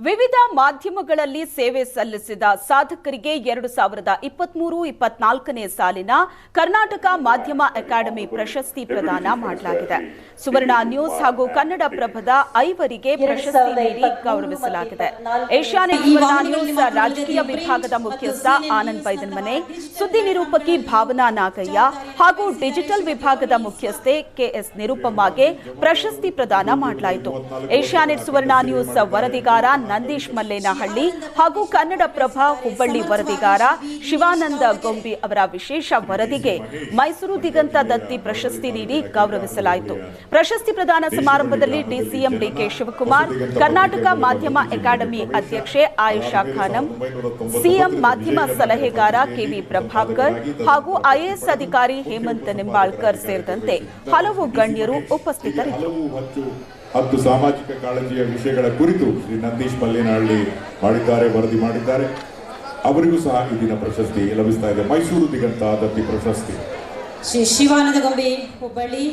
ವಿವಿಧ ಮಾಧ್ಯಮಗಳಲ್ಲಿ ಸೇವೆ ಸಲ್ಲಿಸಿದ ಸಾಧಕರಿಗೆ 2023-24ನೇ ಸಾಲಿನ ಕರ್ನಾಟಕ ಮಾಧ್ಯಮ ಅಕಾಡೆಮಿ ಪ್ರಶಸ್ತಿ ಪ್ರದಾನ ಮಾಡಲಾಗಿದೆ. ಸುವರ್ಣ ನ್ಯೂಸ್ ಹಾಗೂ ಕನ್ನಡಪ್ರಭದ 5 ಪ್ರಶಸ್ತಿ ನೀಡಿ ಗೌರವಿಸಲಾಗಿದೆ. ಏಷ್ಯಾನೆಟ್ ಸುವರ್ಣ ನ್ಯೂಸ್ ರಾಜಕೀಯ ವಿಭಾಗದ ಮುಖ್ಯಸ್ಥ ಆನಂದ್ ಬೈದನ್ಮನೆ, ಸುದ್ದಿ ನಿರೂಪಕಿ ಭಾವನಾ ನಾಗಯ್ಯ ಹಾಗೂ ಡಿಜಿಟಲ್ ವಿಭಾಗದ ಮುಖ್ಯಸ್ಥೆ ಕೆಎಸ್ ನಿರುಪಮಾಗೆ ಪ್ರಶಸ್ತಿ ಪ್ರದಾನ ಮಾಡಲಾಯಿತು. ಏಷ್ಯಾನೆಟ್ ಸುವರ್ಣ ನ್ಯೂಸ್ ವರದಿಗಾರ ನಂದೀಶ್ ಮಲ್ಲೇನಹಳ್ಳಿ ಹಾಗೂ ಕನ್ನಡಪ್ರಭ ಹುಬ್ಬಳ್ಳಿ ವರದಿಗಾರ ಶಿವಾನಂದ ಗೊಂಬಿ ಅವರ ವಿಶೇಷ ವರದಿಗೆ ಮೈಸೂರು ದಿಗಂತ ದತ್ತಿ ಪ್ರಶಸ್ತಿ ನೀಡಿ ಗೌರವಿಸಲಾಯಿತು. ಪ್ರಶಸ್ತಿ ಪ್ರದಾನ ಸಮಾರಂಭದಲ್ಲಿ ಡಿಸಿಎಂ ಡಿಕೆ ಶಿವಕುಮಾರ್, ಕರ್ನಾಟಕ ಮಾಧ್ಯಮ ಅಕಾಡೆಮಿ ಅಧ್ಯಕ್ಷೆ ಆಯಿಷಾ ಖಾನಂ, ಸಿಎಂ ಮಾಧ್ಯಮ ಸಲಹೆಗಾರ ಕೆವಿ ಪ್ರಭಾಕರ್ ಹಾಗೂ ಐಎಎಸ್ ಅಧಿಕಾರಿ ಹೇಮಂತ್ ನಿಂಬಾಳ್ಕರ್ ಸೇರಿದಂತೆ ಹಲವು ಗಣ್ಯರು ಉಪಸ್ಥಿತರಿದ್ದರು. 10 ಸಾಮಾಜಿಕ ಕಾಳಜಿಯ ವಿಷಯಗಳ ಕುರಿತು ಶ್ರೀ ನಂದೀಶ್ ಮಲ್ಲೇನಹಳ್ಳಿ ವರದಿ ಮಾಡಿದ್ದಾರೆ. ಅವರಿಗೂ ಸಹ ಈ ದಿನ ಪ್ರಶಸ್ತಿ ಲಭಿಸ್ತಾ ಇದೆ. ಮೈಸೂರು ದಿಗಂತ ದತ್ತಿ ಪ್ರಶಸ್ತಿ ಶ್ರೀ ಶಿವಾನಂದ ಗೊಂಬಿ ಹುಬ್ಬಳ್ಳಿ.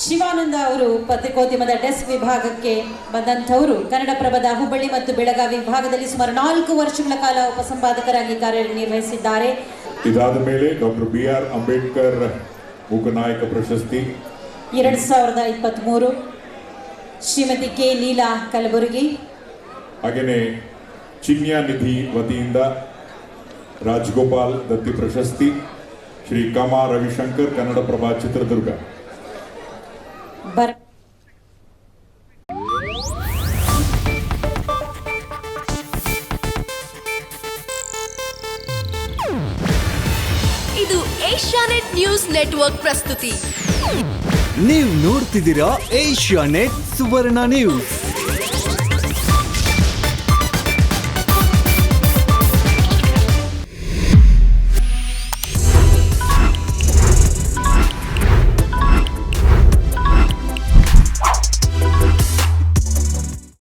ಶಿವಾನಂದ ಅವರು ಪತ್ರಿಕೋದ್ಯಮದ ಡೆಸ್ಕ್ ವಿಭಾಗಕ್ಕೆ ಬಂದಂಥವರು. ಕನ್ನಡಪ್ರಭದ ಹುಬ್ಬಳ್ಳಿ ಮತ್ತು ಬೆಳಗಾವಿ ವಿಭಾಗದಲ್ಲಿ ಸುಮಾರು 4 ವರ್ಷಗಳ ಕಾಲ ಉಪಸಂಪಾದಕರಾಗಿ ಕಾರ್ಯನಿರ್ವಹಿಸಿದ್ದಾರೆ. ಇದಾದ ಮೇಲೆ ಡಾಕ್ಟರ್ BR ಅಂಬೇಡ್ಕರ್ ಮೂಕನಾಯಕ ಪ್ರಶಸ್ತಿ 2023, ಶ್ರೀಮತಿ ಕೆ ಲೀಲಾ ಕಲಬುರಗಿ. ಹಾಗೆಯೇ ಚಿನ್ಯ ನಿಧಿ ವತಿಯಿಂದ ರಾಜಗೋಪಾಲ್ ದತ್ತಿ ಪ್ರಶಸ್ತಿ, ಶ್ರೀ ಕಮಾ ರವಿಶಂಕರ್ ಕನ್ನಡಪ್ರಭ ಚಿತ್ರದುರ್ಗ. ಇದು ಏಷ್ಯಾನೆಟ್ ನ್ಯೂಸ್ ನೆಟ್ವರ್ಕ್ ಪ್ರಸ್ತುತಿ. ನೀವು ನೋಡ್ತಿದ್ದೀರಾ ಏಷ್ಯಾನೆಟ್ ಸುವರ್ಣ ನ್ಯೂಸ್.